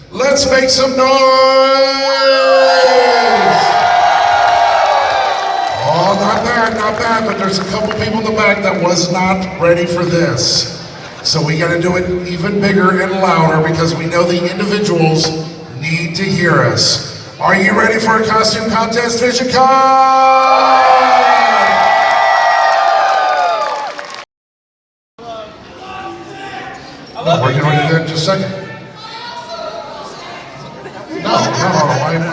Let's make some noise! Oh, not bad, but there's a couple people in the back that was not ready for this. So we gotta do it even bigger and louder because we know the individuals need to hear us. Are you ready for a costume contest, VisionCon? No, we're gonna do that in just a second. No, I'm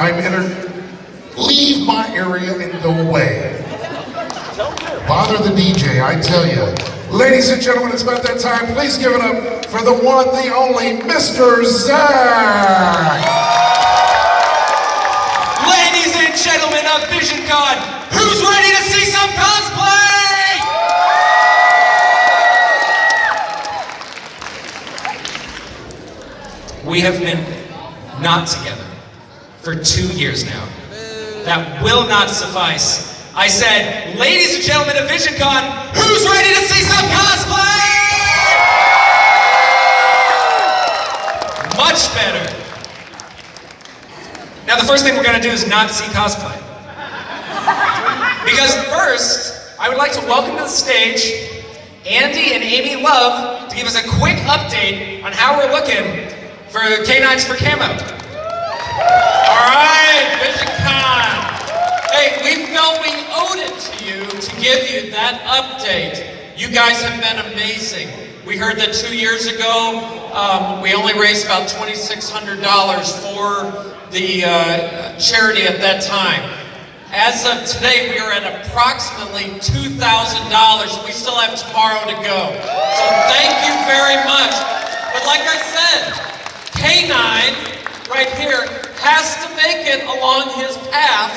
leave my area and go away. Bother the DJ, I tell you. Ladies and gentlemen, it's about that time. Please give it up for the one, the only, Mr. Zach. Ladies and gentlemen of VisionCon, who's ready to see some cosplay? We have been not together for 2 years now. That will not suffice. I said, ladies and gentlemen of VisionCon, who's ready to see some cosplay? Much better. Now the first thing we're gonna do is not see cosplay. Because first, I would like to welcome to the stage Andy and Amy Love to give us a quick update on how we're looking for K9s for Camo. All right, VisionCon. Hey, we felt we owed it to you to give you that update. You guys have been amazing. We heard that 2 years ago, we only raised about $2,600 for the charity at that time. As of today, we are at approximately $2,000. We still have tomorrow to go. So thank you very much. But like I said, K9 right here has to make it along his path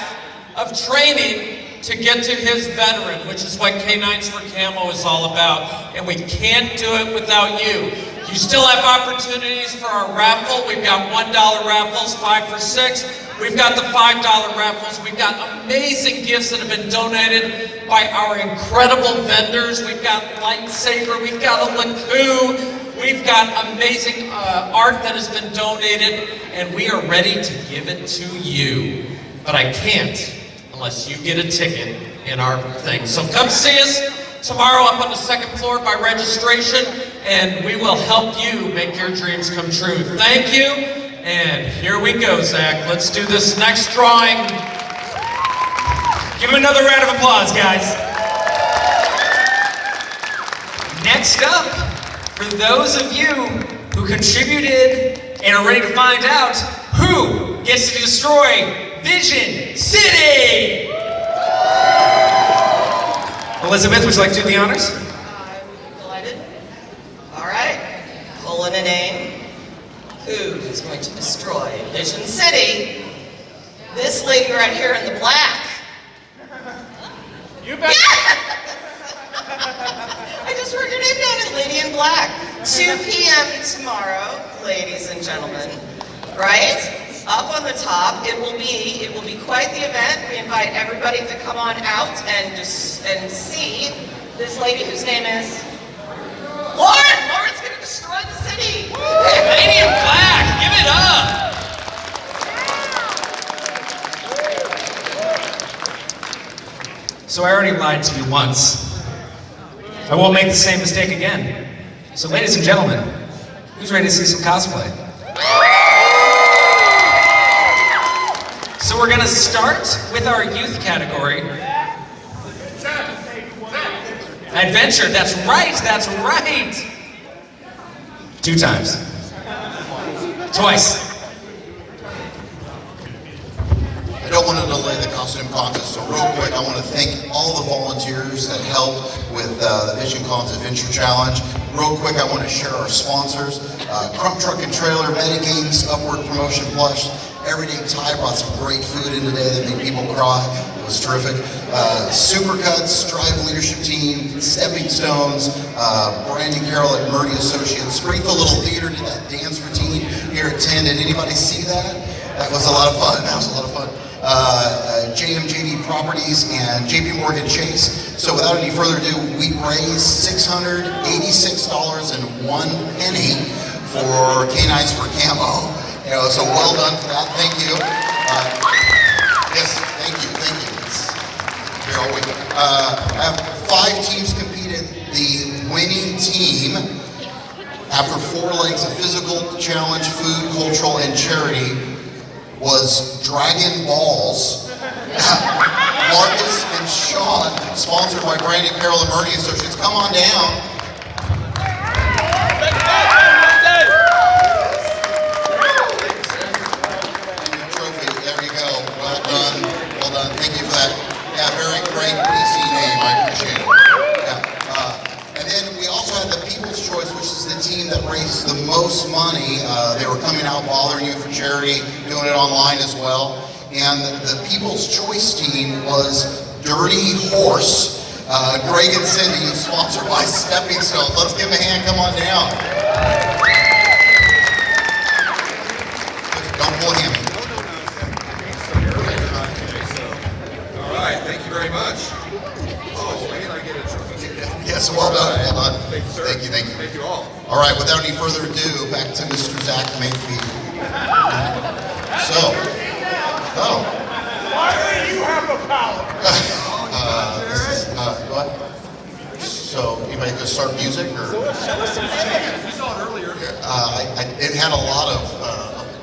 of training to get to his veteran, which is what K9s for Camo is all about. And we can't do it without you. You still have opportunities for our raffle. We've got $1 raffles, 5 for 6. We've got the $5 raffles. We've got amazing gifts that have been donated by our incredible vendors. We've got lightsaber, we've got a Laku, we've got amazing art that has been donated, and we are ready to give it to you. But I can't unless you get a ticket in our thing. So come see us tomorrow up on the 2nd floor by registration, and we will help you make your dreams come true. Thank you, and here we go, Zach. Let's do this next drawing. Give him another round of applause, guys. Next up, for those of you who contributed and are ready to find out who gets to destroy Vision City! Elizabeth, would you like to do the honors? I would be delighted. All right, pull in a name. Who is going to destroy Vision City? This lady right here in the black. You bet. I just wrote your name down, Lady in Black. 2 p.m. tomorrow, ladies and gentlemen. Right? Up on the top, it will be quite the event. We invite everybody to come on out and see this lady whose name is Lauren. Lauren's gonna destroy the city. Lady in Black, give it up. So I already lied to you once. I won't make the same mistake again. So ladies and gentlemen, who's ready to see some cosplay? So we're gonna start with our youth category. Adventure, that's right. 2 times. Twice. I don't want to delay the costume contest, so real quick, I want to thank all the volunteers that helped with the VisionCon's Adventure Challenge. Real quick, I want to share our sponsors. Crump Truck and Trailer, Metagames, Upward Promotion Plush, Everyday Tie brought some great food in today that made people cry. It was terrific. Supercuts, Strive Leadership Team, Stepping Stones, Brandon Carroll at Murray Associates, Springfield Little Theater did that dance routine here at 10. Did anybody see that? That was a lot of fun. JMJD Properties and JP Morgan Chase. So without any further ado, we raised $686.01 for K9s for Camo. It So well done for that. Thank you. Yes, thank you. It's here all week. I have 5 teams competed. The winning team, after 4 legs of physical challenge, food, cultural, and charity, was Dragon Balls. Marcus and Sean, sponsored by Brandy, Carol, and Bernie Associates. Come on down. Trophy, there you go. Well done. Thank you for that. Yeah, very great PC name. I appreciate it. Yeah. And then we also had the People's Choice, which is the team that raised the most money. They were coming out bothering you for charity, doing it online as well. And the People's Choice team was Dirty Horse. Greg and Cindy, sponsored by Stepping Stones. Let's give them a hand. Come on down. Don't pull him. All right, thank you very much. Oh, and I get a trophy. Yes, well done. Well done. Thank you, sir. Thank you. Thank you all. All right, without any further ado, back to Mr. Zach Mayfield. Why do you have the power? What? So, anybody gonna start music or? We saw it earlier. It had a lot of.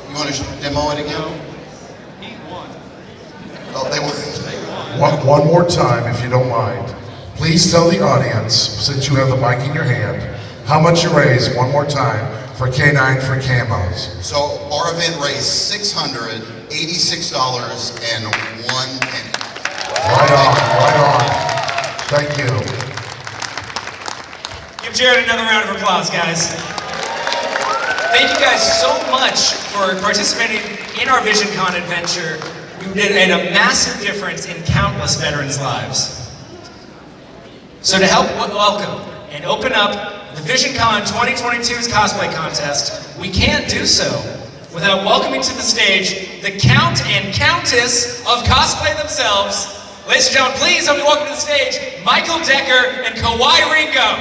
You want to demo it again? He won. Oh, they were. One more time, if you don't mind. Please tell the audience, since you have the mic in your hand, how much you raised one more time for K9 for Camos. So our event raised $686.01. Right on. Thank you. Give Jared another round of applause, guys. Thank you guys so much for participating in our VisionCon adventure. You made a massive difference in countless veterans' lives. So to help welcome and open up the VisionCon 2022's cosplay contest, we can't do so without welcoming to the stage the Count and Countess of cosplay themselves. Ladies and gentlemen, please help me welcome to the stage Michael Decker and Kawhi Ringo.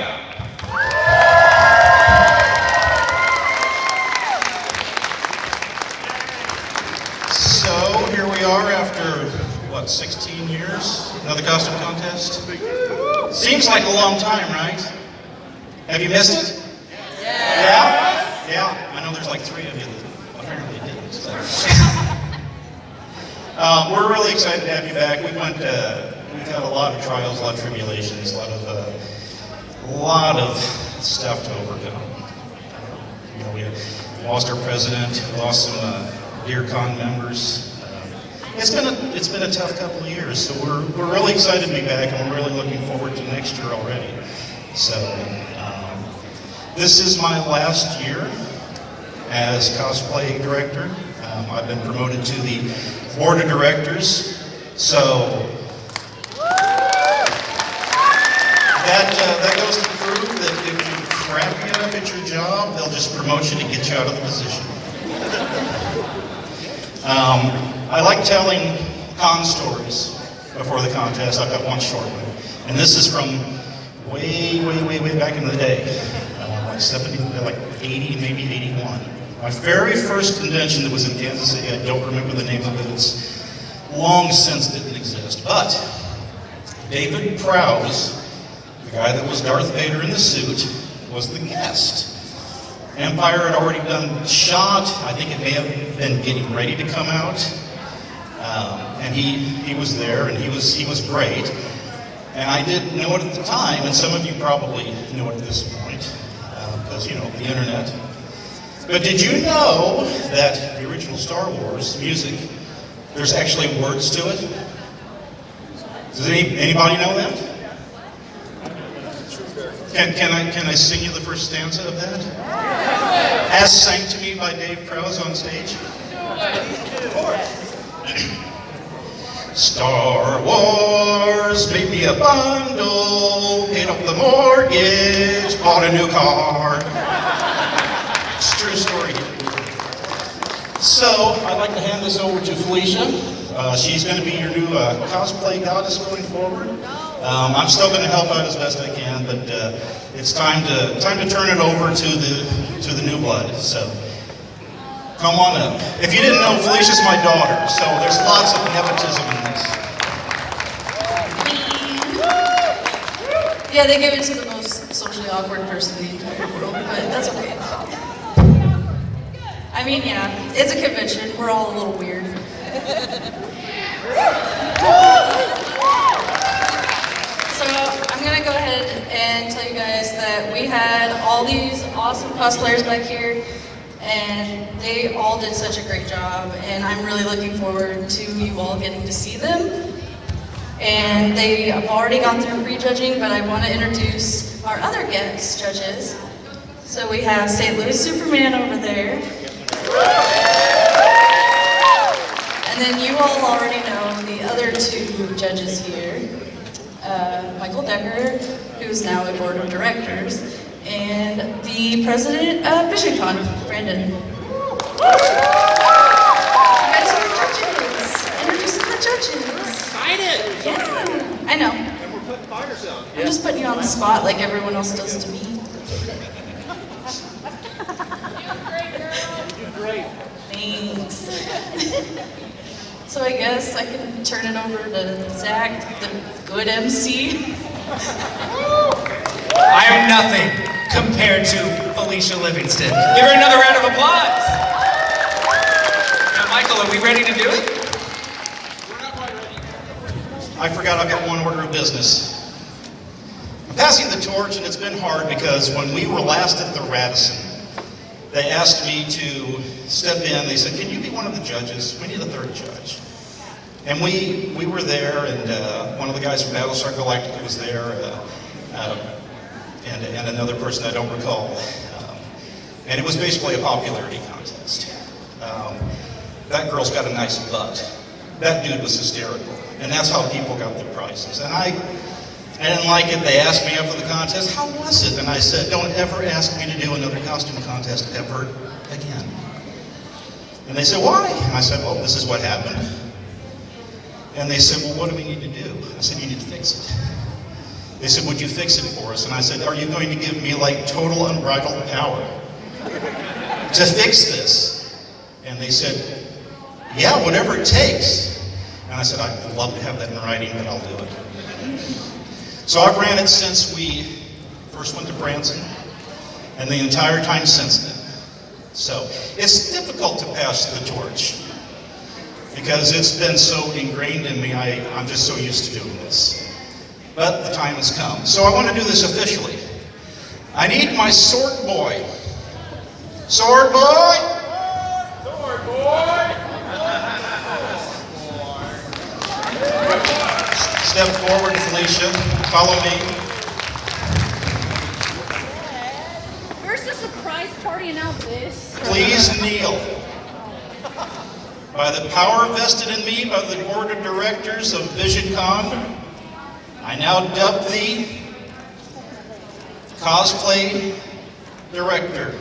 So here we are after, 16 years? Another costume contest? Seems like a long time, right? Have you missed it? Yeah? Yeah? I know there's like 3 of you that apparently didn't. So. We're really excited to have you back. We've had a lot of trials, a lot of tribulations, a lot of stuff to overcome. We lost our president, lost some dear con members. It's been a tough couple of years, so we're really excited to be back, and we're really looking forward to next year already. So this is my last year as cosplay director. I've been promoted to the board of directors, so that goes to prove that if you crap it up at your job, they'll just promote you to get you out of the position. I like telling con stories before the contest. I've got one short one, and this is from way back in the day, like 70, like 80, maybe 81. My very first convention that was in Kansas City, I don't remember the name of it, it's long since didn't exist, but David Prowse, the guy that was Darth Vader in the suit, was the guest. Empire had already been shot. I think it may have been getting ready to come out. And he was there, and he was great. And I didn't know it at the time, and some of you probably know it at this point, because, the internet. But did you know that the original Star Wars music, there's actually words to it? Does anybody know that? Can I sing you the first stanza of that? As sang to me by Dave Prowse on stage. Star Wars made me a bundle, paid off the mortgage, bought a new car. It's a true story. So I'd like to hand this over to Felicia. She's going to be your new cosplay goddess going forward. I'm still going to help out as best I can, but it's time to turn it over to the new blood. So Come on up. If you didn't know, Felicia's my daughter, so there's lots of nepotism in this. Yeah, they gave it to the most socially awkward person in the entire world, but that's okay. I mean, yeah, it's a convention. We're all a little weird. So I'm gonna go ahead and tell you guys that we had all these awesome cosplayers back here, and they all did such a great job, and I'm really looking forward to you all getting to see them. And they have already gone through prejudging, but I want to introduce our other guest judges. So we have St. Louis Superman over there. And then you all already know the other two judges here. Michael Decker, who's now a board of directors, and the president of VisionCon, Brandon. You guys are judges. Introducing the judges. Yeah, I know. And we're putting fires out. I'm just putting you on the spot like everyone else does to me. You do great. Thanks. So I guess I can turn it over to Zach, the good MC. I am nothing compared to Felicia Livingston. Give her another round of applause. Now, Michael, are we ready to do it? I forgot I've got one order of business. I'm passing the torch, and it's been hard because when we were last at the Radisson, they asked me to step in. They said, "Can you be one of the judges? We need a third judge." And we were there, and one of the guys from Battlestar Galactica was there, and another person I don't recall. And it was basically a popularity contest. That girl's got a nice butt. That dude was hysterical. And that's how people got their prizes. And I didn't like it. They asked me after the contest, "How was it?" And I said, "Don't ever ask me to do another costume contest ever again." And they said, "Why?" And I said, "Well, this is what happened." And they said, "Well, what do we need to do?" I said, "You need to fix it." They said, "Would you fix it for us?" And I said, "Are you going to give me like total unbridled power to fix this?" And they said, "Yeah, whatever it takes." And I said, "I'd love to have that in writing, but I'll do it." So I've ran it since we first went to Branson, and the entire time since then. So it's difficult to pass the torch because it's been so ingrained in me. I'm just so used to doing this. But the time has come. So I want to do this officially. I need my sword boy. Sword boy! Sword boy! Step forward, Felicia. Follow me. First a surprise party and now this. Please kneel. By the power vested in me by the board of directors of VisionCon, I now dub thee cosplay director.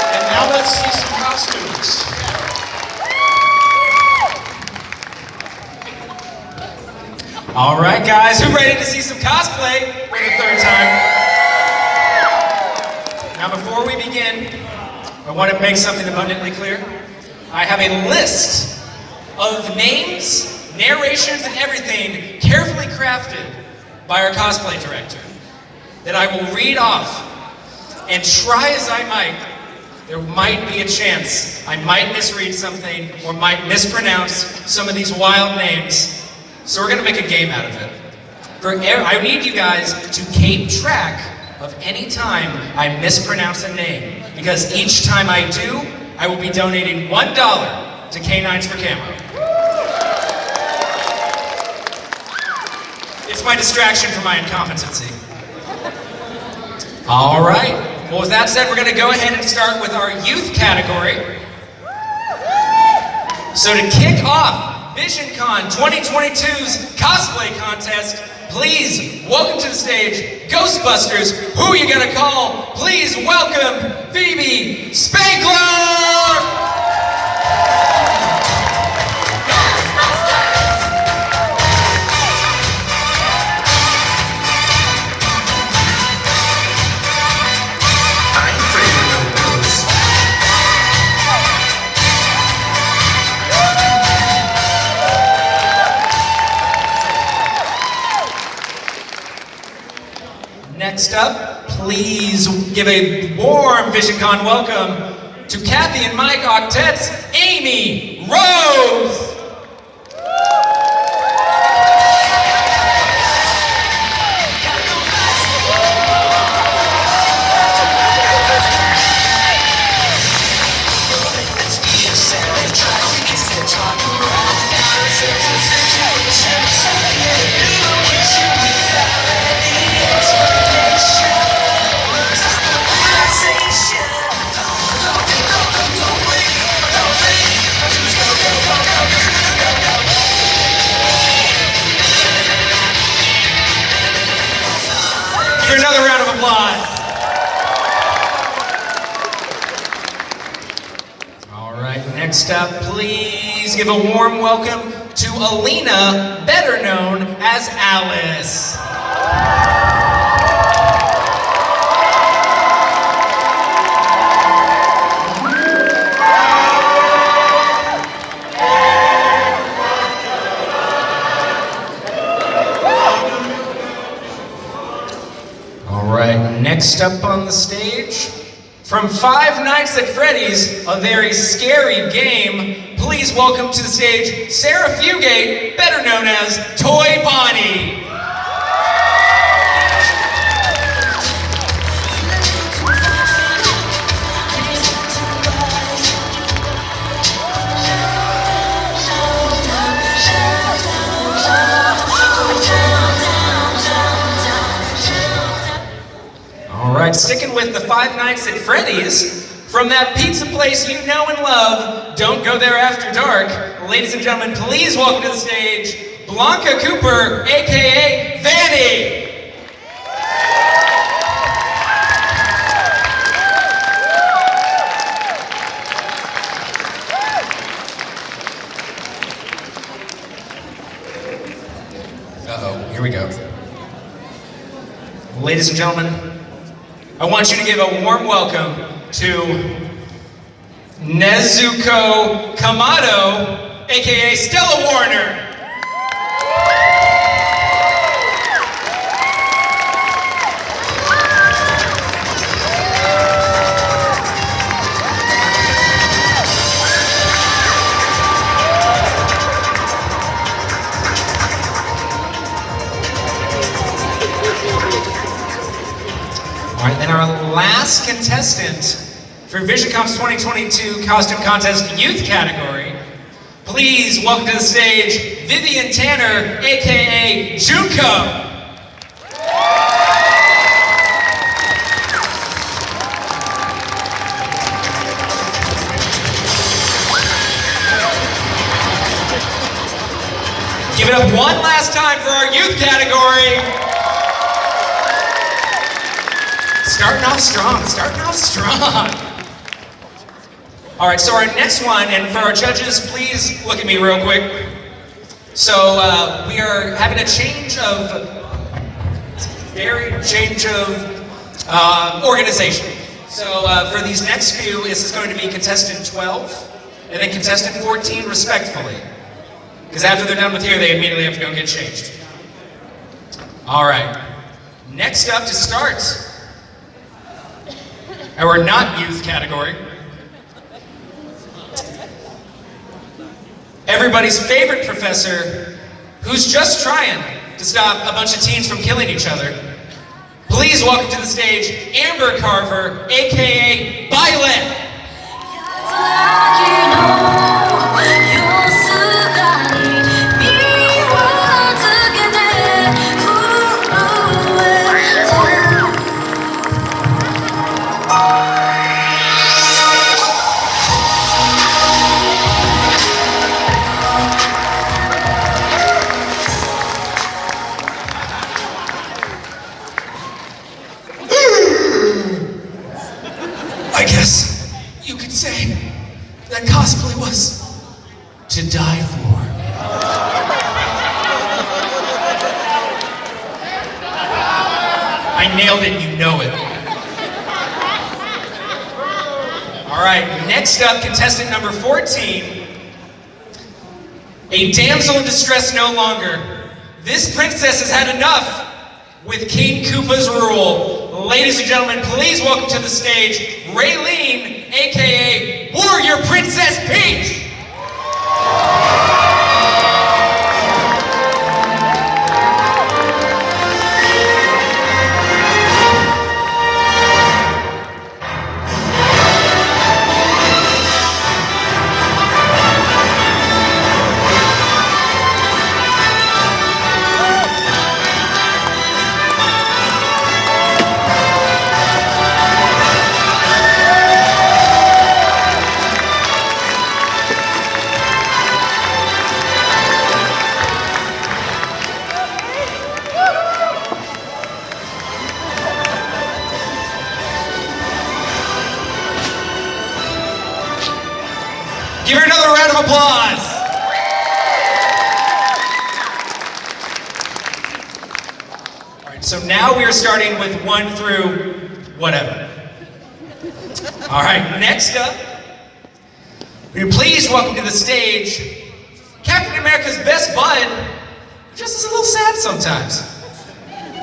And now let's see some costumes. All right, guys, who ready to see some cosplay for the third time? Now, before we begin, I want to make something abundantly clear. I have a list of names, narrations, and everything carefully crafted by our cosplay director that I will read off. And try as I might, there might be a chance I might misread something or might mispronounce some of these wild names. So we're gonna make a game out of it. I need you guys to keep track of any time I mispronounce a name, because each time I do, I will be donating $1 to Canines for Camo. It's my distraction from my incompetency. All right. Well, with that said, we're gonna go ahead and start with our youth category. So to kick off VisionCon 2022's cosplay contest, please welcome to the stage Ghostbusters. Who are you gonna call? Please welcome Phoebe Spankler! I'm afraid of no Next up, please give a warm VisionCon welcome to Kathy and Mike Octet's Amy Rose. For another round of applause. All right, next up, please give a warm welcome to Alina, better known as Alice. All right, next up on the stage, from Five Nights at Freddy's, a very scary game, please welcome to the stage Sarah Fugate, better known as Toy Bonnie. All right, sticking with the Five Nights at Freddy's, from that pizza place you know and love, Don't Go There After Dark, ladies and gentlemen, please welcome to the stage, Blanca Cooper, AKA Vanny. Uh-oh, here we go. Ladies and gentlemen, I want you to give a warm welcome to Nezuko Kamado, aka Stella Warner. All right, then our last contestant for VisionCon's 2022 Costume Contest Youth category, please welcome to the stage Vivian Tanner, aka Junko. Give it up one last time for our youth category. Starting off strong, starting off strong. All right, so our next one, and for our judges, please look at me real quick. So we are having a change of organization. So for these next few, this is going to be contestant 12 and then contestant 14 respectfully. Because after they're done with here, they immediately have to go get changed. All right, next up to start our not youth category. Everybody's favorite professor who's just trying to stop a bunch of teens from killing each other. Please welcome to the stage Amber Carver, aka Violet. I guess you could say that cosplay was to die for. I nailed it, you know it. All right, next up, contestant number 14. A damsel in distress no longer. This princess has had enough with King Koopa's rule. Ladies and gentlemen, please welcome to the stage Raylene, aka Warrior Princess Peach. Give her another round of applause. All right, so now we are starting with 1 through whatever. All right, next up, will you please welcome to the stage Captain America's best bud, who just is a little sad sometimes.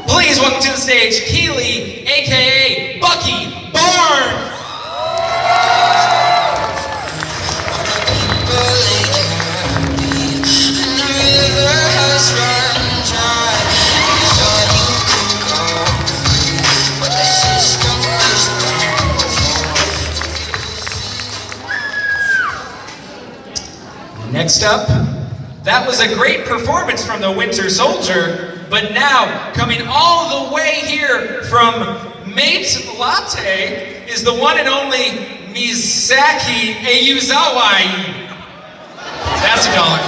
Please welcome to the stage Keely, aka Bucky Barnes. Next up, that was a great performance from the Winter Soldier, but now, coming all the way here from Mate Latte, is the one and only Misaki Ayuzawai. That's $1.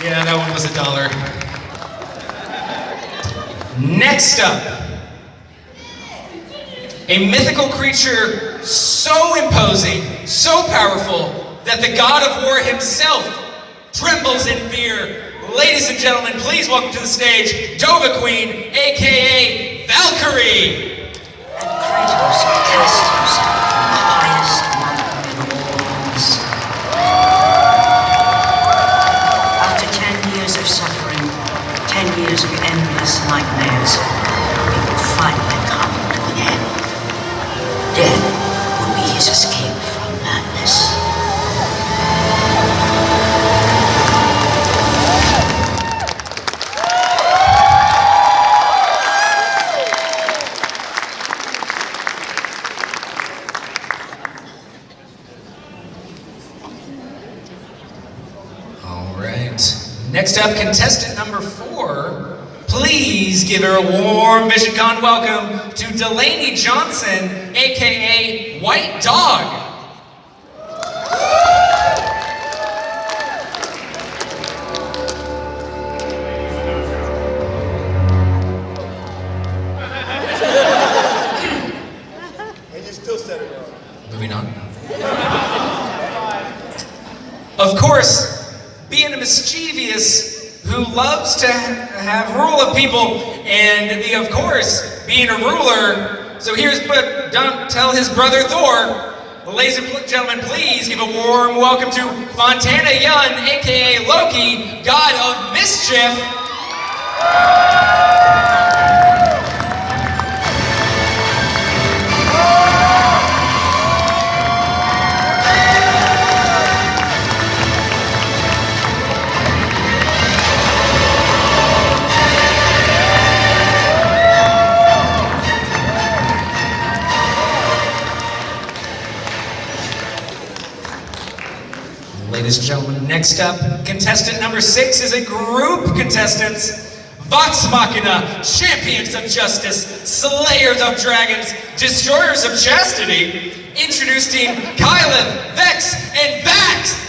Yeah, that one was $1. Next up, a mythical creature so imposing, so powerful, that the god of war himself trembles in fear. Ladies and gentlemen, please welcome to the stage Dova Queen, aka Valkyrie. And Kratos cast himself from the highest mountain in all realms. After 10 years of suffering, 10 years of endless nightmares, it would finally come to an end. Death would be his escape from madness. Next up, contestant number 4. Please give her a warm VisionCon welcome to Delaney Johnson, aka White Dog. And you still said it wrong. Moving on. Of course, being a mischievous who loves to have rule of people, and of course, being a ruler. So but don't tell his brother Thor. Ladies and gentlemen, please give a warm welcome to Fontana Yun, aka Loki, god of mischief. Ladies and gentlemen, next up, contestant number 6 is a group contestant. Vox Machina, champions of justice, slayers of dragons, destroyers of chastity, introducing Kyleth, Vex, and Vax!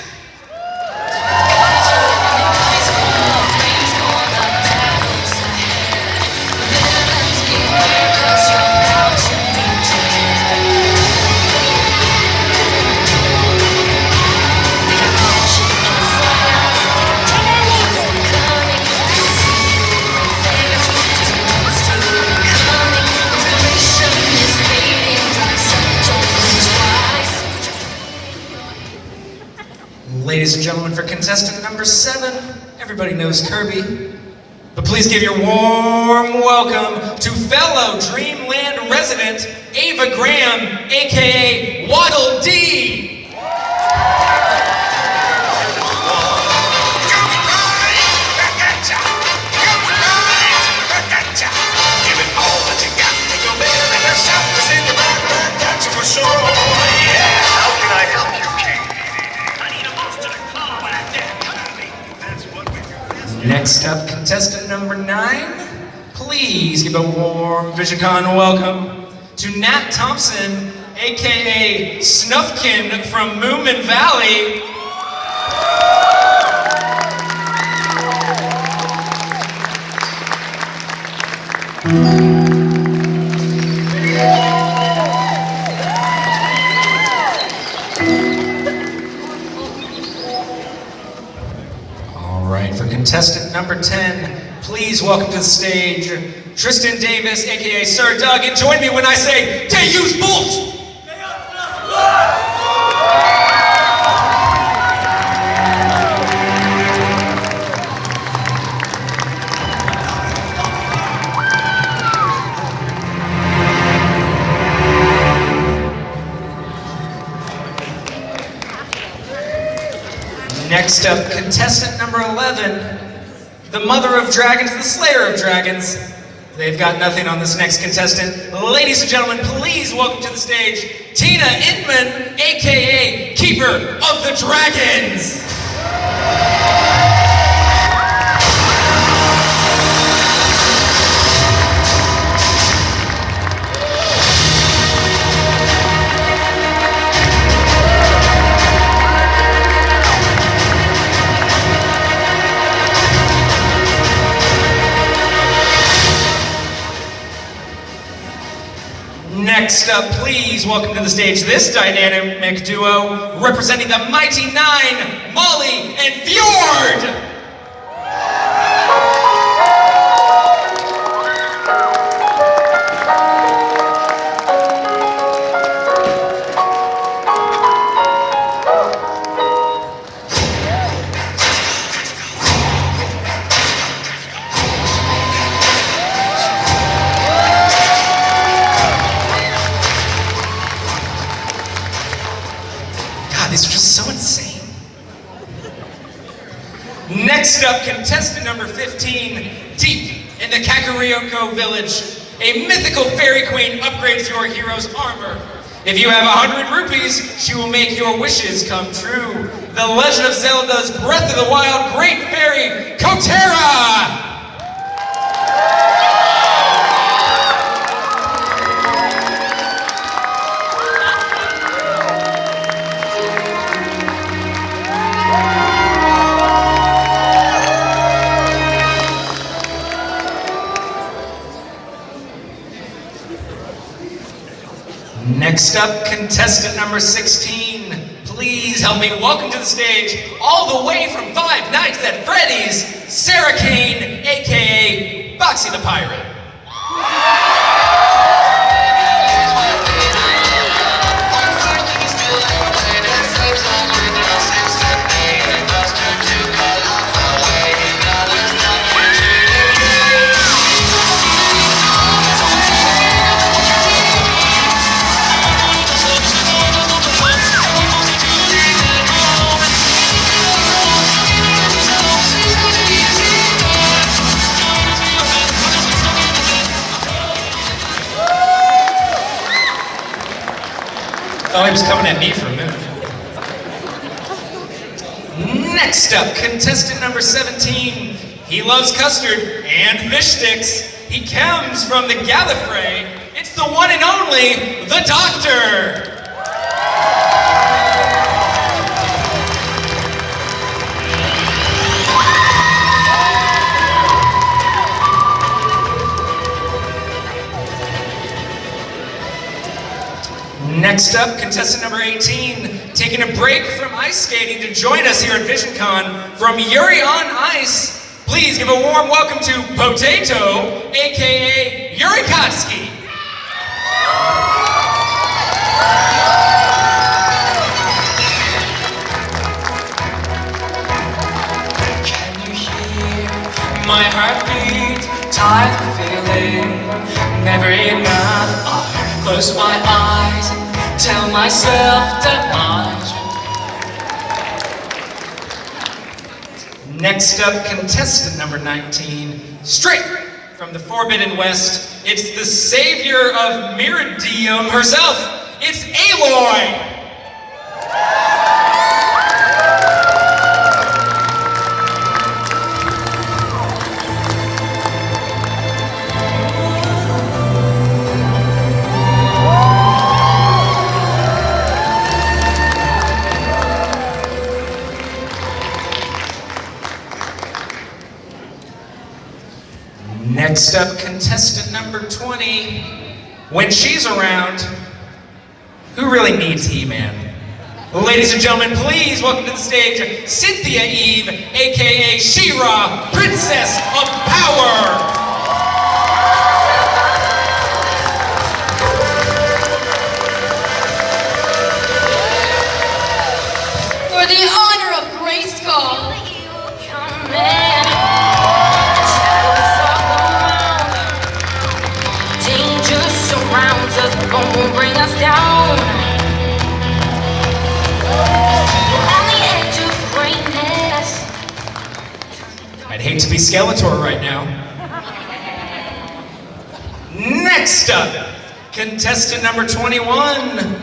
Ladies and gentlemen, for contestant number 7, everybody knows Kirby. But please give your warm welcome to fellow Dreamland resident Ava Graham, aka Waddle Dee. Next up, contestant number 9, please give a warm VisionCon welcome to Nat Thompson, aka Snuffkin from Moomin Valley. For contestant number 10, please welcome to the stage Tristan Davis, aka Sir Doug, and join me when I say, Deus Vult! Next up, contestant number 11, the mother of dragons, the slayer of dragons. They've got nothing on this next contestant. Ladies and gentlemen, please welcome to the stage, Tina Inman, aka Keeper of the Dragons. Next up, please welcome to the stage this dynamic duo representing the Mighty Nine, Molly and Fjord! These are just so insane. Next up, contestant number 15, deep in the Kakariko village, a mythical fairy queen upgrades your hero's armor. If you have 100 rupees, she will make your wishes come true. The Legend of Zelda's Breath of the Wild Great Fairy, Kotera! Next up, contestant number 16. Please help me welcome to the stage, all the way from Five Nights at Freddy's, Sarah Kane, aka Foxy the Pirate. Oh, he was coming at me for a minute. Next up, contestant number 17. He loves custard and fish sticks. He comes from the Gallifrey. It's the one and only, the Doctor. Next up, contestant number 18, taking a break from ice skating to join us here at VisionCon from Yuri on Ice. Please give a warm welcome to Potato, aka Yuri Kotsky. Can you hear my heartbeat? Tired of feeling never enough. I close my eyes and tell myself that Next up, contestant number 19, straight from the Forbidden West, it's the savior of Meridium herself, it's Aloy! Next up, contestant number 20. When she's around, who really needs He-Man? Ladies and gentlemen, please welcome to the stage Cynthia Eve, aka She-Ra, Princess of Power. For the honor of Grayskull. Gonna bring us down. On the edge of greatness. I'd hate to be Skeletor right now. Next up, contestant number 21.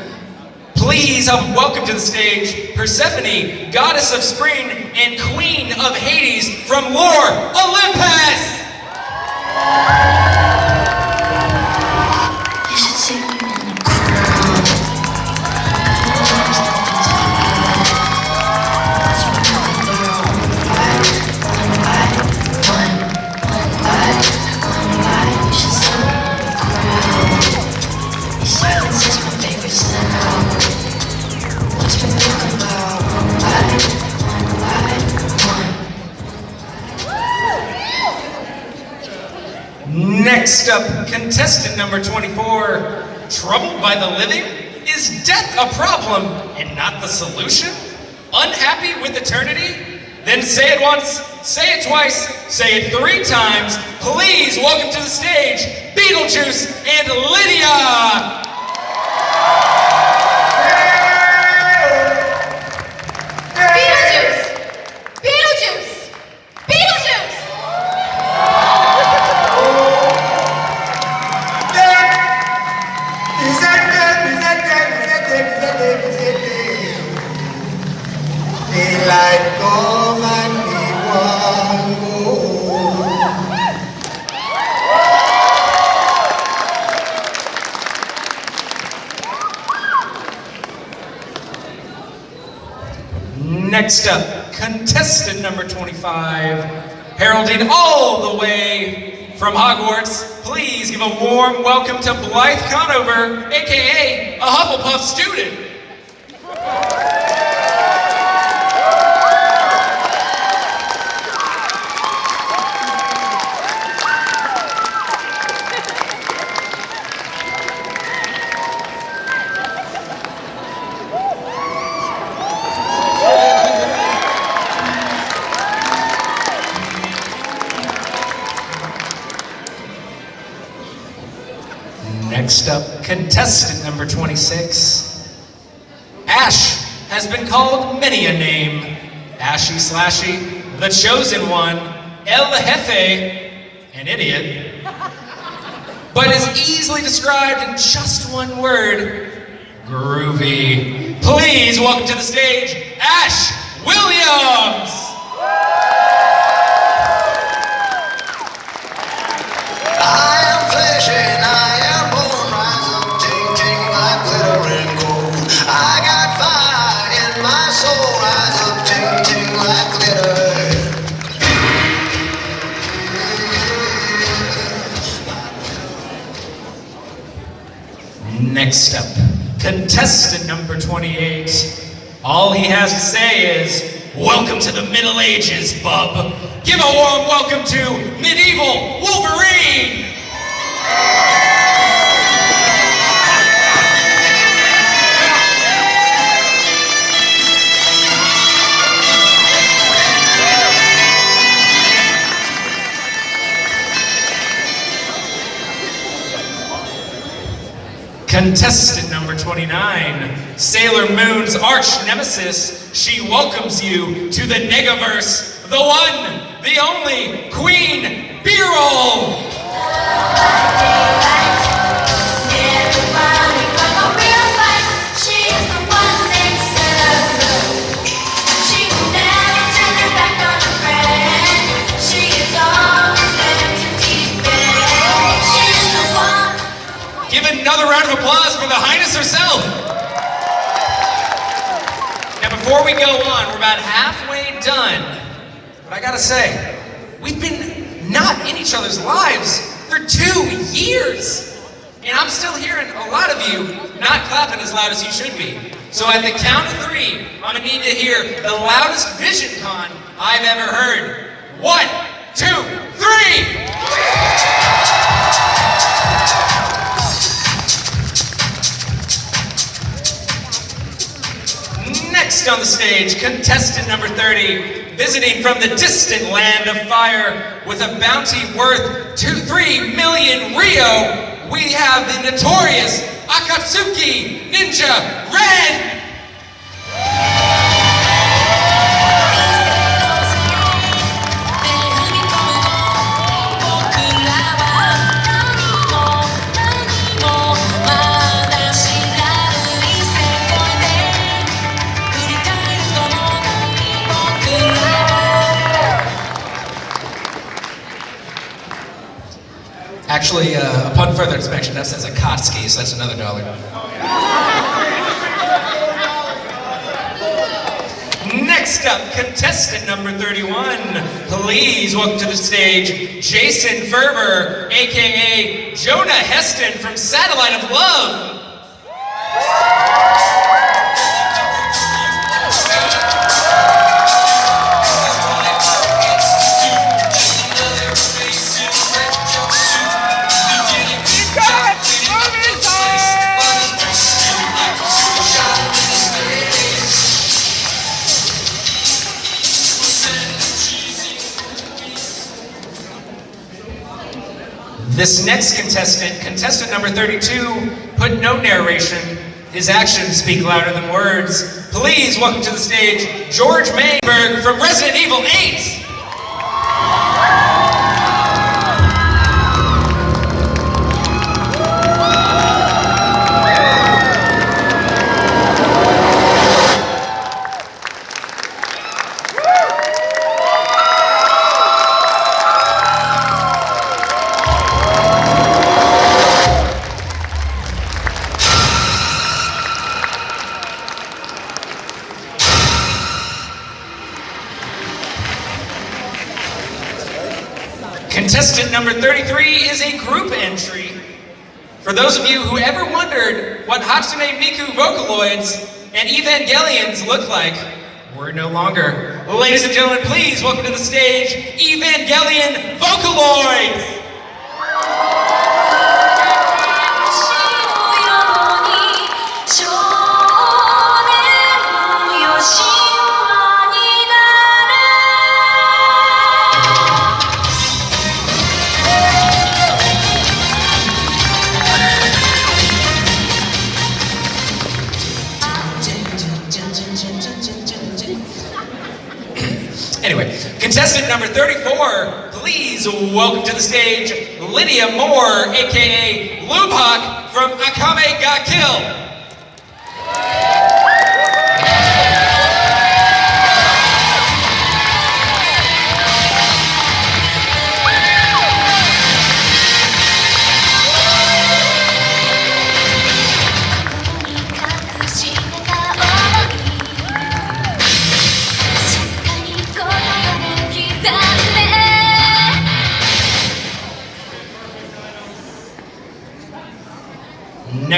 Please help welcome to the stage Persephone, goddess of spring and queen of Hades from Lore Olympus! You should see me in the Next up, contestant number 24. Troubled by the living? Is death a problem and not the solution? Unhappy with eternity? Then say it once, say it twice, say it 3 times. Please welcome to the stage Beetlejuice and Lydia! Beetlejuice! Beetlejuice! Beetlejuice! Daylight come and we want go. Next up, contestant number 25, heralding all the way from Hogwarts. Please give a warm welcome to Blythe Conover, aka a Hufflepuff student. Next up, contestant number 26. Ash has been called many a name. Ashy Slashy, the Chosen One, El Jefe, an idiot. But is easily described in just one word, groovy. Please welcome to the stage, Ash Williams! Next up, contestant number 28. All he has to say is, welcome to the Middle Ages, bub. Give a warm welcome to Medieval Wolverine! Contestant number 29, Sailor Moon's arch nemesis, she welcomes you to the Negaverse, the one, the only, Queen Beerle! Give another round of applause for the Highness herself. Now before we go on, we're about halfway done. But I gotta say, we've been not in each other's lives for 2 years. And I'm still hearing a lot of you not clapping as loud as you should be. So at the count of 3, I'm gonna need to hear the loudest VisionCon I've ever heard. 1, 2, 3! Next on the stage, contestant number 30, visiting from the distant land of fire with a bounty worth 3 million Rio, we have the notorious Akatsuki Ninja Red! Actually, upon further inspection, that says Akatsuki, so that's another $1. Next up, contestant number 31. Please welcome to the stage, Jason Ferber, aka Jonah Heston from Satellite of Love. This next contestant, contestant number 32, put no narration. His actions speak louder than words. Please welcome to the stage, George Mayberg from Resident Evil 8. Contestant number 33 is a group entry. For those of you who ever wondered what Hatsune Miku Vocaloids and Evangelions look like, we're no longer. Ladies and gentlemen, please welcome to the stage, Evangelion Vocaloids! Anyway, contestant number 34, please welcome to the stage, Lydia Moore, aka Lubhawk from Akame ga Kill.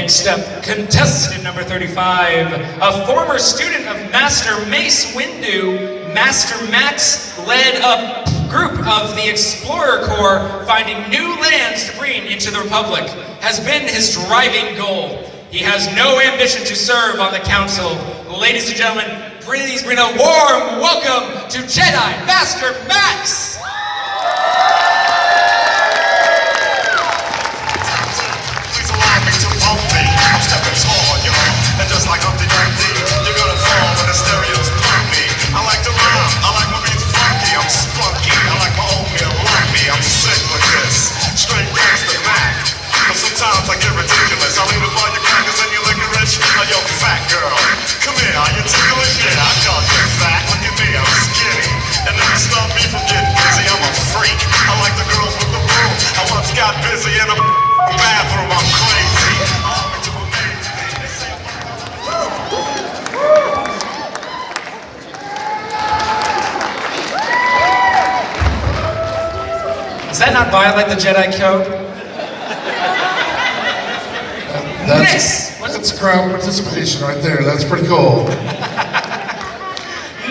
Next up, contestant number 35, a former student of Master Mace Windu, Master Max led a group of the Explorer Corps finding new lands to bring into the Republic, has been his driving goal. He has no ambition to serve on the Council. Ladies and gentlemen, please bring a warm welcome to Jedi Master Max! Please allow me to bump me. I'm stepping tall, y'all. And just like Humpty Dumpty, you're gonna fall when the stereos pump me. I like to rhyme, I like my beats funky, I'm spunky. I like my oatmeal lumpy, I'm sick with this. Straight gangsta Mac. But sometimes I get ridiculous. I'll even buy your crackers and your licorice. Oh, yo, fat girl, come here, are you ticklish? Yeah, I called you fat. Look at me, I'm skinny. And if you stop me from getting busy, I'm a freak. I like the girls with the broom. I once got busy in a bathroom, I'm crazy. Does that not violate the Jedi Code? That's crowd participation right there. That's pretty cool.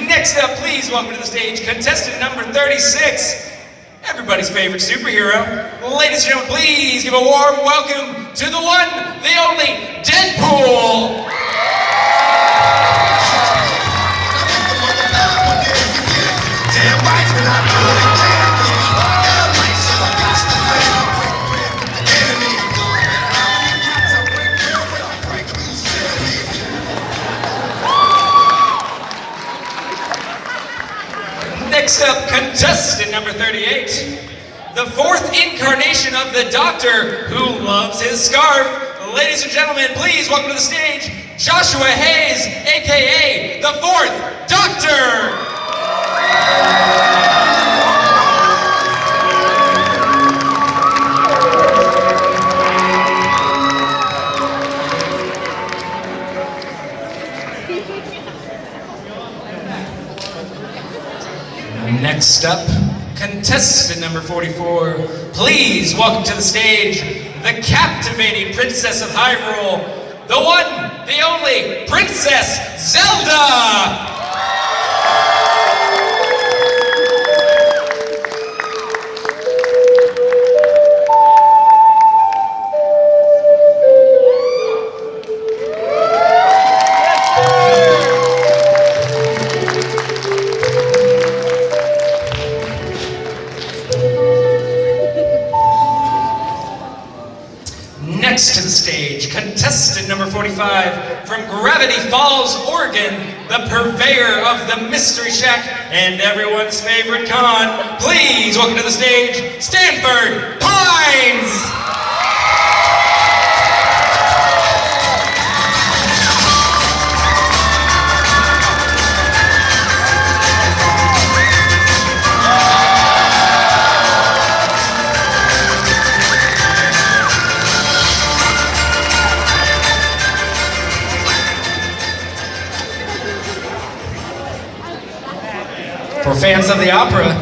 Next up, please welcome to the stage contestant number 36, everybody's favorite superhero. Ladies and gentlemen, please give a warm welcome to the one, the only, Deadpool! Damn right, when I do it again. Next up, contestant number 38, the fourth incarnation of the Doctor who loves his scarf. Ladies and gentlemen, please welcome to the stage, Joshua Hayes, aka the Fourth Doctor! Next up, contestant number 44, please welcome to the stage, the captivating Princess of Hyrule, the one, the only, Princess Zelda! Next to the stage, contestant number 45, from Gravity Falls, Oregon, the purveyor of the Mystery Shack and everyone's favorite con. Please welcome to the stage, Stanford Pines! For fans of the opera,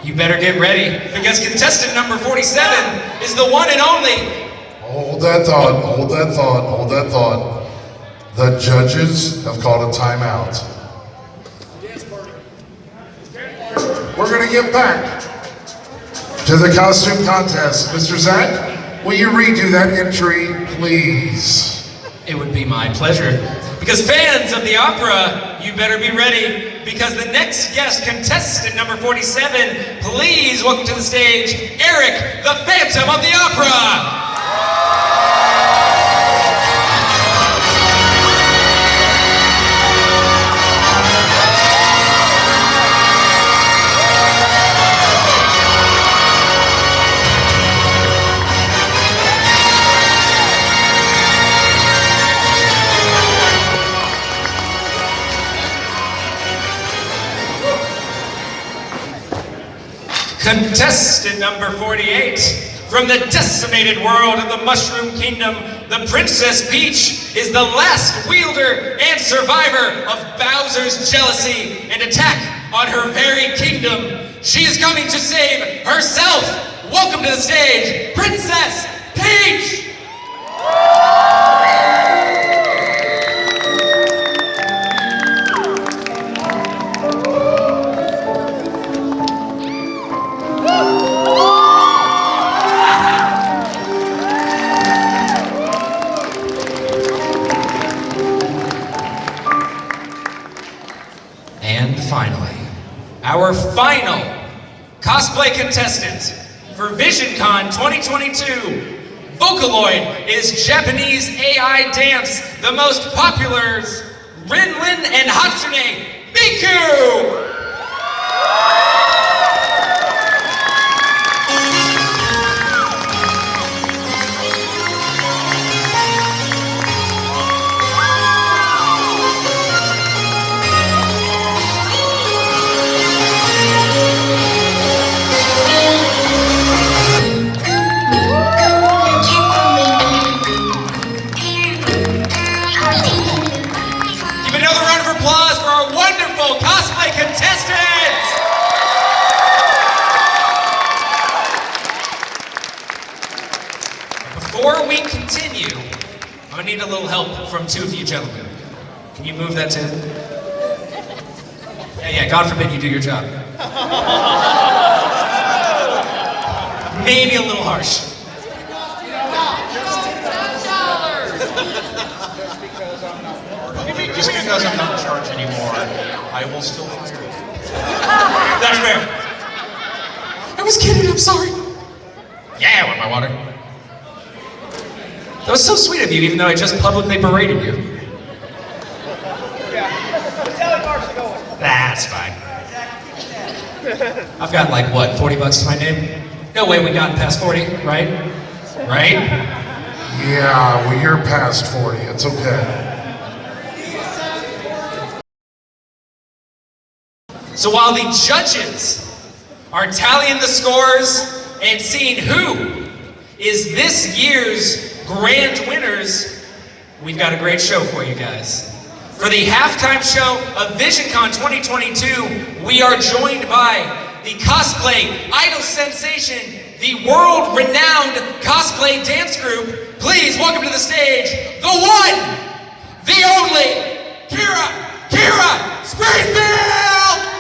you better get ready, because contestant number 47 is the one and only. Hold that thought, hold that thought, hold that thought. The judges have called a timeout. We're gonna get back to the costume contest. Mr. Zach, will you redo that entry, please? It would be my pleasure. Because fans of the opera, you better be ready, because the next guest, contestant number 47, please welcome to the stage, Eric, the Phantom of the Opera! Contestant number 48, from the decimated world of the Mushroom Kingdom, the Princess Peach is the last wielder and survivor of Bowser's jealousy and attack on her very kingdom. She is coming to save herself. Welcome to the stage, Princess Peach! And finally, our final cosplay contestant for VisionCon 2022, Vocaloid is Japanese AI dance, the most popular Rinlin and Hatsune Miku! Give another round of applause for our wonderful cosplay contestants! Before we continue, I'm gonna need a little help from two of you gentlemen. Can you move that tin? Yeah, God forbid you do your job. Maybe a little harsh. Just because I'm not in charge anymore, I will still fire you. That's fair. I was kidding, I'm sorry. Yeah, I want my water. That was so sweet of you, even though I just publicly berated you. That's fine. I've got like, what, 40 bucks to my name? No way we got past 40, right? Right? Yeah, well, you're past 40. It's okay. So while the judges are tallying the scores and seeing who is this year's grand winners, we've got a great show for you guys. For the halftime show of VisionCon 2022, we are joined by the cosplay idol sensation, the world-renowned cosplay dance group. Please welcome to the stage, the one, the only, Kira Springfield!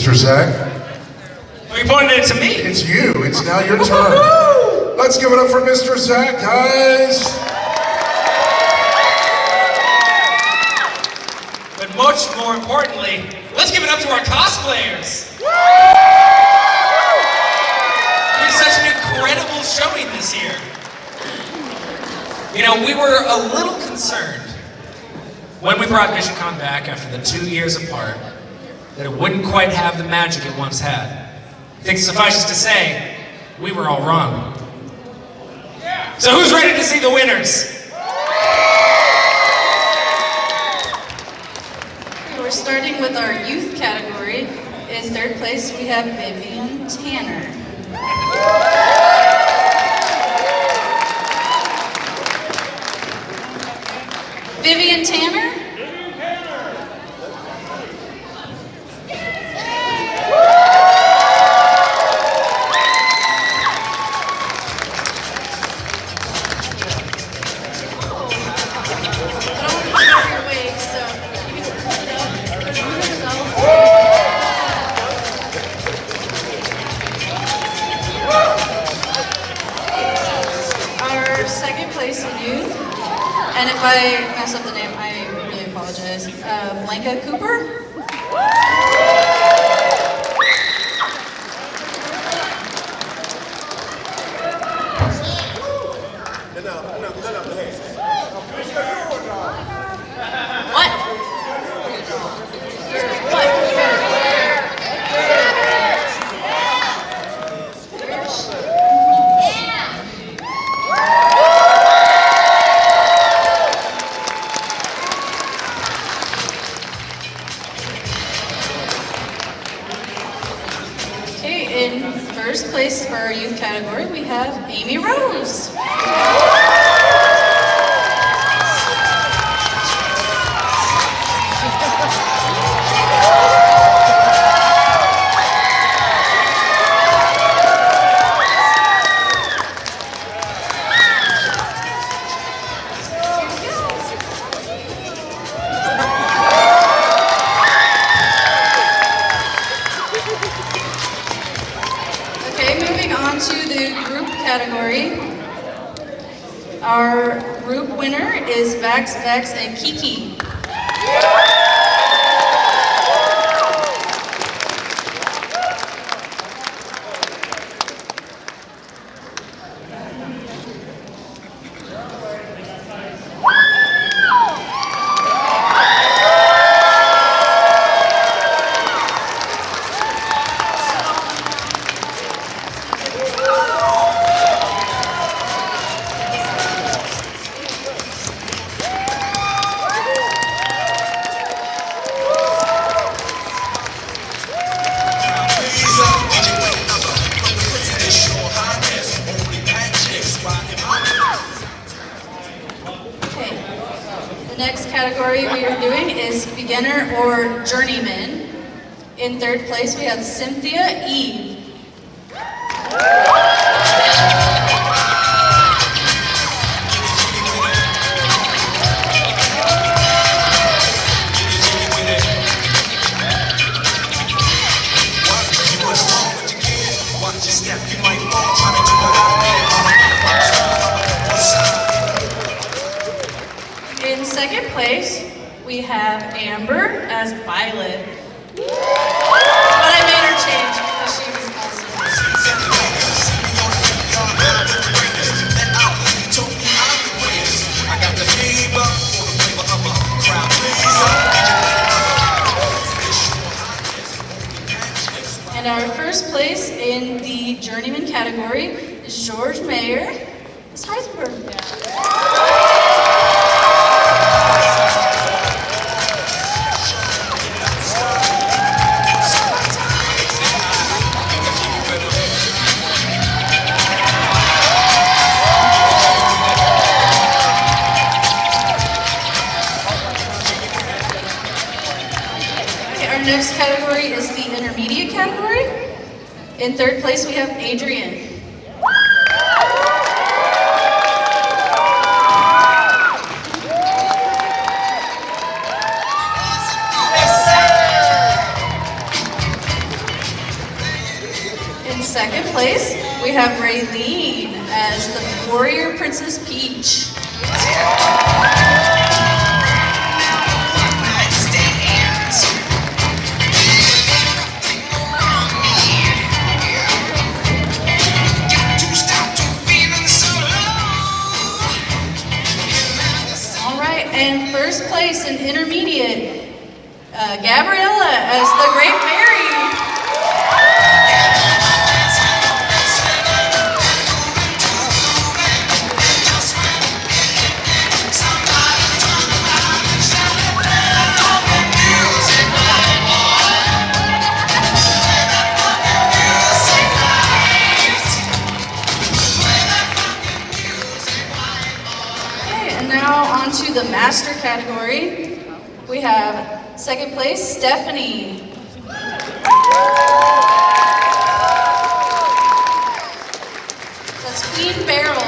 Mr. Zach. Are you pointing it to me? It's you. It's now your turn. Let's give it up for Mr. Zach, guys. But much more importantly, let's give it up to our cosplayers. We had such an incredible showing this year. You know, we were a little concerned when we brought VisionCon back after the 2 years apart that it wouldn't quite have the magic it once had. I think suffice it to say, we were all wrong. So who's ready to see the winners? We're starting with our youth category. In third place, we have Vivian Tanner. Vivian Tanner? Our second place in youth, and if I mess up the name, I really apologize. Blanca Cooper? Okay, in first place for our youth category, we have Amy Rose. Okay, moving on to the group category. Our group winner is Vax, Vex, and Kiki. Okay, the next category we are doing is beginner or journeyman. In third place, we have Cynthia Eve. In second place, we have Amber as Violet. But I made her change because she was And our first place in the journeyman category is George Mayer as Heisenberg. Our next category is the intermediate category. In third place, we have Adrian. In second place, we have Raylene as the Warrior Princess Peach. All right, and first place in intermediate, Gabriella as the Great Fairy. To the master category, we have second place, Stephanie. That's Queen Beryl.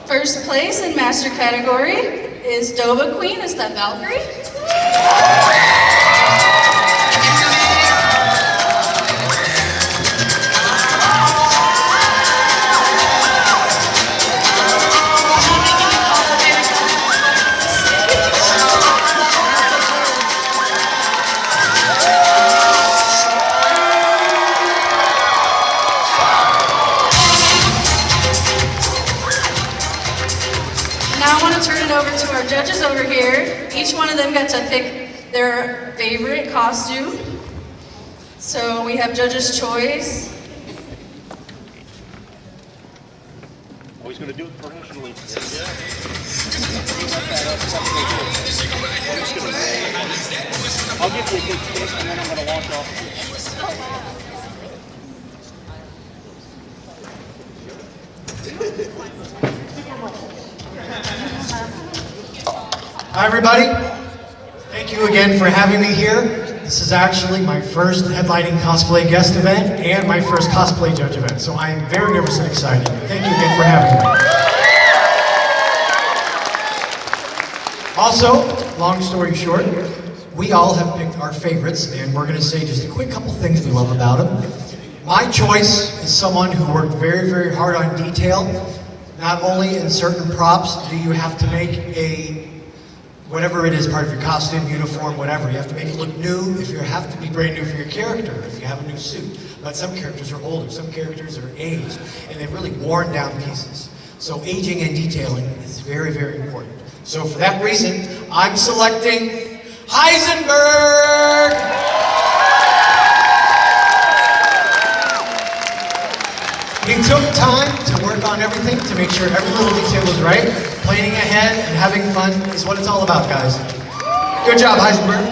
First place in master category is Dova Queen. Is that Valkyrie? Judges over here, each one of them got to pick their favorite costume. So we have judges' choice. Oh, he's going to do it professionally. I'll give you a quick kick and then I'm going to walk off. Hi everybody, thank you again for having me here. This is actually my first headlining cosplay guest event and my first cosplay judge event, so I am very nervous and excited. Thank you again for having me. Also, long story short, we all have picked our favorites and we're going to say just a quick couple things we love about them. My choice is someone who worked very, very hard on detail. Not only in certain props do you have to make whatever it is, part of your costume, uniform, whatever, you have to make it look new if you have to be brand new for your character, if you have a new suit. But some characters are older, some characters are aged, and they've really worn down pieces. So aging and detailing is very, very important. So for that reason, I'm selecting Heisenberg! He took time to work on everything to make sure every little detail was right. Planning ahead and having fun is what it's all about, guys. Good job, Heisenberg.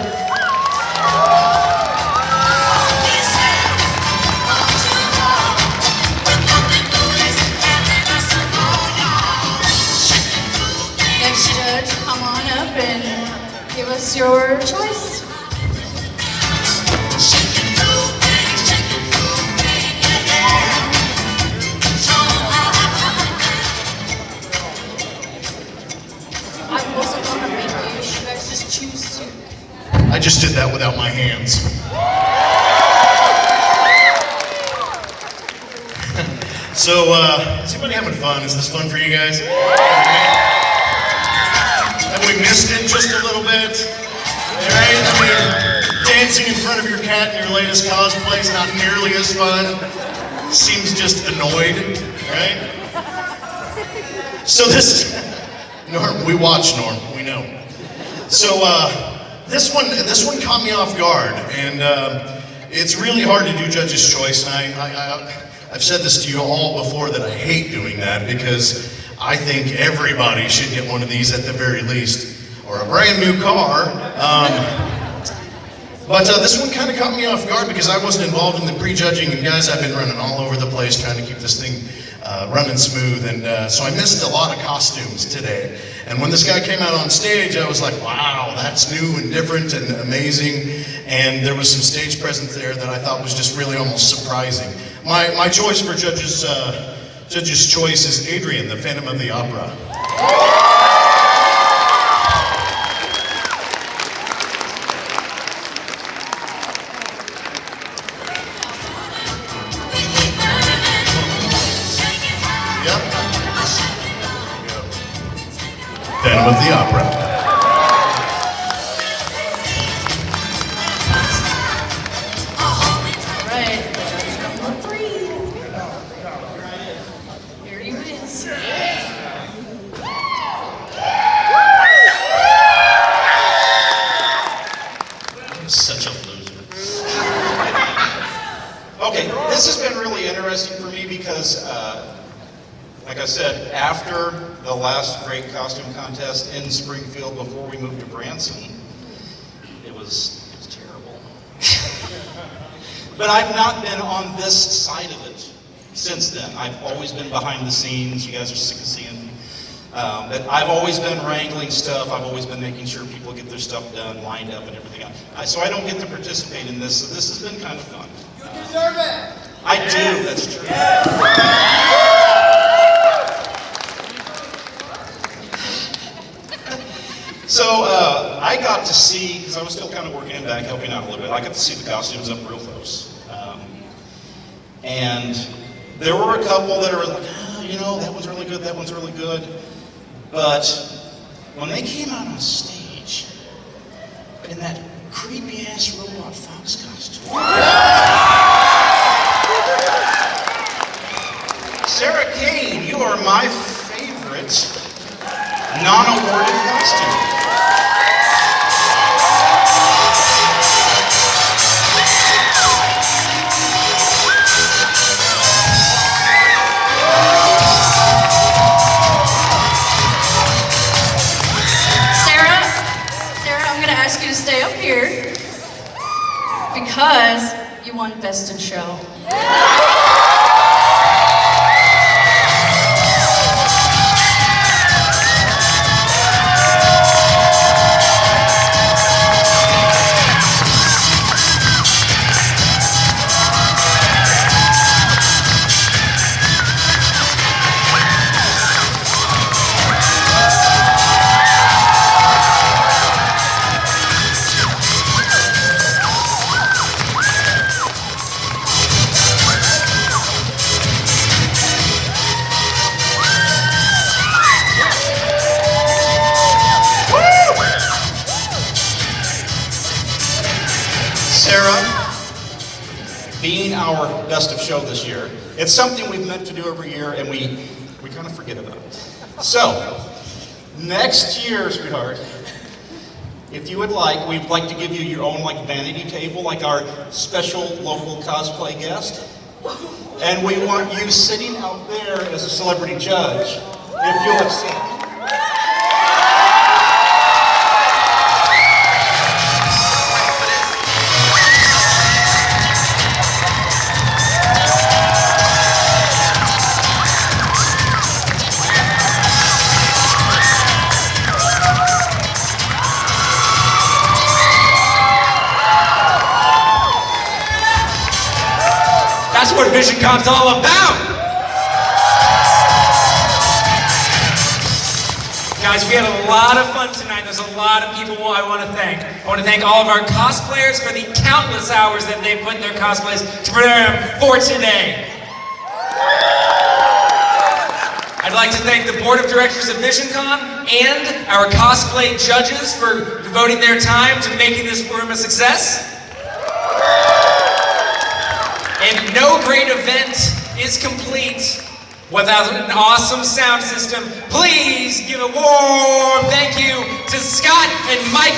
Next judge, come on up and give us your choice. I just did that without my hands. So, is anybody having fun? Is this fun for you guys? Have we missed it just a little bit? Right? I mean, dancing in front of your cat in your latest cosplay is not nearly as fun. Seems just annoyed, right? So this is, Norm, we watch Norm, we know. So, this one caught me off guard, and it's really hard to do judge's choice, and I've said this to you all before that I hate doing that because I think everybody should get one of these at the very least, or a brand new car. But this one kind of caught me off guard because I wasn't involved in the prejudging, and guys, I've been running all over the place trying to keep this thing running smooth, and so I missed a lot of costumes today. And when this guy came out on stage, I was like, wow, that's new and different and amazing. And there was some stage presence there that I thought was just really almost surprising. My choice for judge's choice is Adrian, the Phantom of the Opera. Phantom of the Opera. All right, judge number 3. Here he is. I'm such a loser. Okay, this has been really interesting for me because, like I said, after the last great costume contest in Springfield before we moved to Branson, it was terrible. But I've not been on this side of it since then. I've always been behind the scenes. You guys are sick of seeing me. But I've always been wrangling stuff. I've always been making sure people get their stuff done, lined up, and everything else. So I don't get to participate in this, so this has been kind of fun. You deserve it! I do, that's true. So I got to see, because I was still kind of working in back, helping out a little bit, I got to see the costumes up real close. And there were a couple that are like, oh, you know, that one's really good, that one's really good. But when they came out on stage, in that creepy-ass Robot Fox costume, Sarah Kane, you are my favorite non-awarded costume. Sarah, I'm gonna ask you to stay up here because you won Best in Show. Sarah, being our best of show this year, it's something we've meant to do every year, and we kind of forget about it. So, next year, sweetheart, if you would like, we'd like to give you your own like vanity table, like our special local cosplay guest. And we want you sitting out there as a celebrity judge, if you'll accept. That's what VisionCon's all about! Guys, we had a lot of fun tonight. There's a lot of people I want to thank. I want to thank all of our cosplayers for the countless hours that they put in their cosplays to prepare for today. I'd like to thank the board of directors of VisionCon and our cosplay judges for devoting their time to making this room a success. And no great event is complete without an awesome sound system. Please give a warm thank you to Scott and Mike